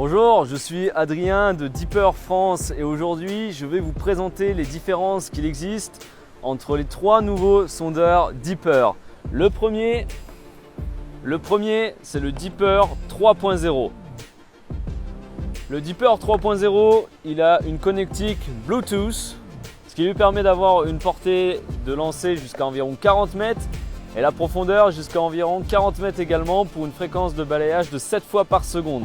Bonjour, je suis Adrien de Deeper France et aujourd'hui je vais vous présenter les différences qu'il existe entre les trois nouveaux sondeurs Deeper. Le premier c'est le Deeper 3.0. Le Deeper 3.0, il a une connectique Bluetooth, ce qui lui permet d'avoir une portée de lancer jusqu'à environ 40 mètres et la profondeur jusqu'à environ 40 mètres également pour une fréquence de balayage de 7 fois par seconde.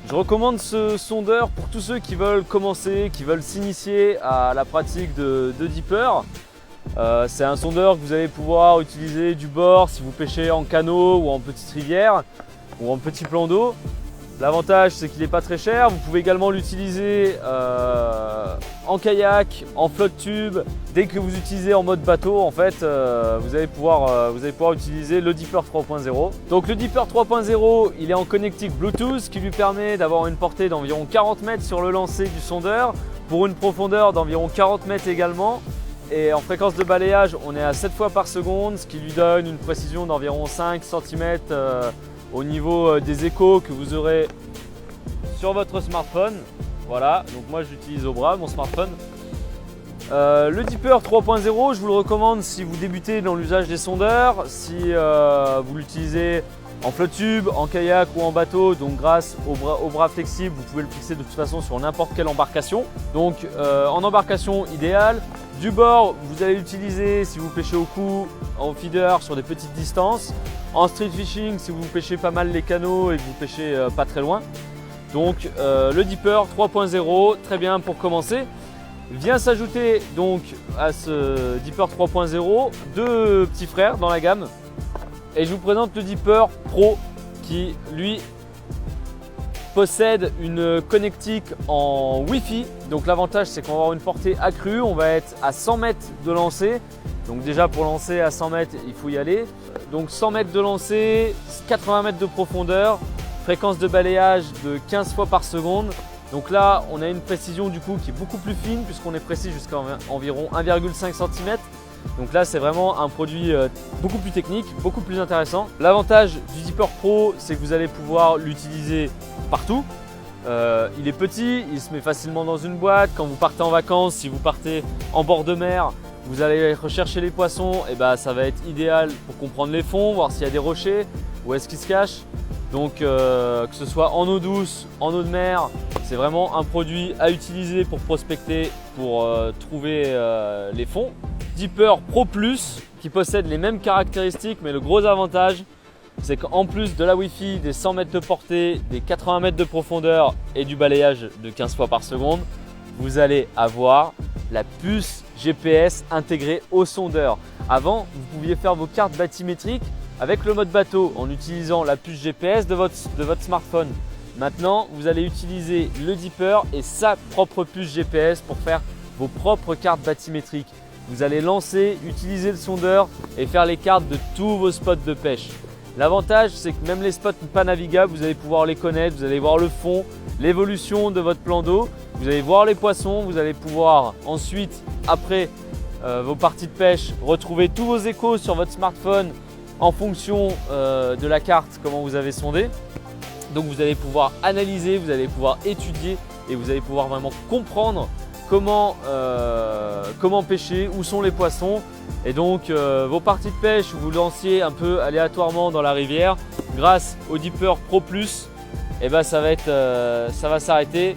Je recommande ce sondeur pour tous ceux qui veulent commencer, qui veulent s'initier à la pratique de Deeper. C'est un sondeur que vous allez pouvoir utiliser du bord si vous pêchez en canot ou en petite rivière ou en petit plan d'eau. L'avantage c'est qu'il n'est pas très cher. Vous pouvez également l'utiliser en kayak, en flotte tube. Dès que vous utilisez en mode bateau, en fait, vous allez pouvoir utiliser le Deeper 3.0. Donc le Deeper 3.0, il est en connectique Bluetooth qui lui permet d'avoir une portée d'environ 40 mètres sur le lancer du sondeur pour une profondeur d'environ 40 mètres également. Et en fréquence de balayage, on est à 7 fois par seconde, ce qui lui donne une précision d'environ 5 cm au niveau des échos que vous aurez sur votre smartphone. Voilà, donc moi je l'utilise au bras, mon smartphone. Le Deeper 3.0, je vous le recommande si vous débutez dans l'usage des sondeurs, si vous l'utilisez en flotte tube, en kayak ou en bateau. Donc grâce au bras flexible, vous pouvez le fixer de toute façon sur n'importe quelle embarcation. Donc en embarcation idéale. Du bord, vous allez l'utiliser si vous pêchez au cou, en feeder sur des petites distances. En street fishing, si vous pêchez pas mal les canots et que vous pêchez pas très loin. Donc le Deeper 3.0, très bien pour commencer. Vient s'ajouter donc à ce Deeper 3.0 deux petits frères dans la gamme. Et je vous présente le Deeper Pro qui lui possède une connectique en Wi-Fi. Donc l'avantage c'est qu'on va avoir une portée accrue, on va être à 100 mètres de lancer. Donc déjà pour lancer à 100 mètres, il faut y aller. Donc 100 mètres de lancer, 80 mètres de profondeur, fréquence de balayage de 15 fois par seconde. Donc là on a une précision du coup qui est beaucoup plus fine puisqu'on est précis jusqu'à environ 1,5 cm. Donc là c'est vraiment un produit beaucoup plus technique, beaucoup plus intéressant. L'avantage du Deeper Pro c'est que vous allez pouvoir l'utiliser partout. Il est petit, il se met facilement dans une boîte. Quand vous partez en vacances, si vous partez en bord de mer, vous allez rechercher les poissons, et ça va être idéal pour comprendre les fonds, voir s'il y a des rochers, où est-ce qu'ils se cachent. Donc que ce soit en eau douce, en eau de mer, c'est vraiment un produit à utiliser pour prospecter, pour trouver les fonds. Deeper Pro Plus qui possède les mêmes caractéristiques, mais le gros avantage c'est qu'en plus de la Wi-Fi, des 100 mètres de portée, des 80 mètres de profondeur et du balayage de 15 fois par seconde, vous allez avoir la puce GPS intégrée au sondeur. Avant, vous pouviez faire vos cartes bathymétriques avec le mode bateau en utilisant la puce GPS de votre smartphone. Maintenant, vous allez utiliser le Deeper et sa propre puce GPS pour faire vos propres cartes bathymétriques. Vous allez lancer, utiliser le sondeur et faire les cartes de tous vos spots de pêche. L'avantage, c'est que même les spots pas navigables, vous allez pouvoir les connaître, vous allez voir le fond, l'évolution de votre plan d'eau, vous allez voir les poissons, vous allez pouvoir ensuite, après vos parties de pêche, retrouver tous vos échos sur votre smartphone en fonction de la carte, comment vous avez sondé. Donc vous allez pouvoir analyser, vous allez pouvoir étudier et vous allez pouvoir vraiment comprendre comment pêcher, où sont les poissons. Et donc vos parties de pêche où vous lanciez un peu aléatoirement dans la rivière, grâce au Deeper Pro Plus, ça va s'arrêter.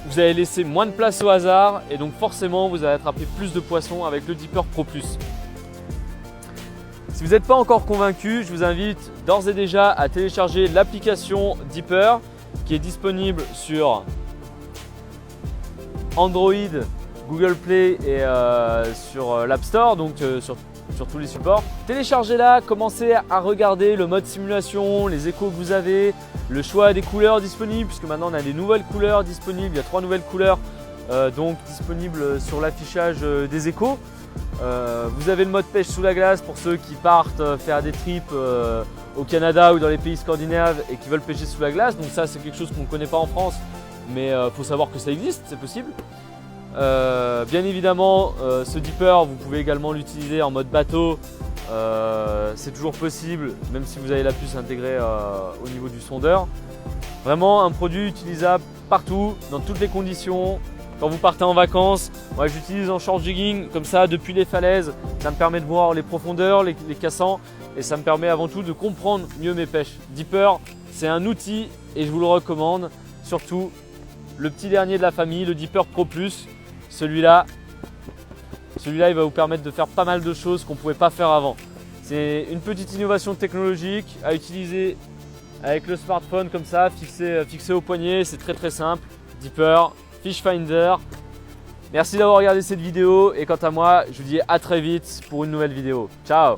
Vous allez laisser moins de place au hasard et donc forcément vous allez attraper plus de poissons avec le Deeper Pro Plus. Si vous n'êtes pas encore convaincu, je vous invite d'ores et déjà à télécharger l'application Deeper qui est disponible sur Android, Google Play et sur l'App Store, donc sur tous les supports. Téléchargez-la, commencez à regarder le mode simulation, les échos que vous avez, le choix des couleurs disponibles, puisque maintenant on a des nouvelles couleurs disponibles, il y a 3 nouvelles couleurs donc disponibles sur l'affichage des échos. Vous avez le mode pêche sous la glace pour ceux qui partent faire des trips au Canada ou dans les pays scandinaves et qui veulent pêcher sous la glace. Donc ça c'est quelque chose qu'on ne connaît pas en France, mais il faut savoir que ça existe, c'est possible. Bien évidemment, ce Deeper, vous pouvez également l'utiliser en mode bateau. C'est toujours possible, même si vous avez la puce intégrée au niveau du sondeur. Vraiment un produit utilisable partout, dans toutes les conditions. Quand vous partez en vacances, moi j'utilise en short jigging comme ça depuis les falaises. Ça me permet de voir les profondeurs, les cassants et ça me permet avant tout de comprendre mieux mes pêches. Dipper, c'est un outil et je vous le recommande. Surtout le petit dernier de la famille, le Dipper Pro Plus. Celui-là, il va vous permettre de faire pas mal de choses qu'on ne pouvait pas faire avant. C'est une petite innovation technologique à utiliser avec le smartphone comme ça, fixé au poignet. C'est très simple. Dipper, Fish Finder. Merci d'avoir regardé cette vidéo et quant à moi, je vous dis à très vite pour une nouvelle vidéo. Ciao!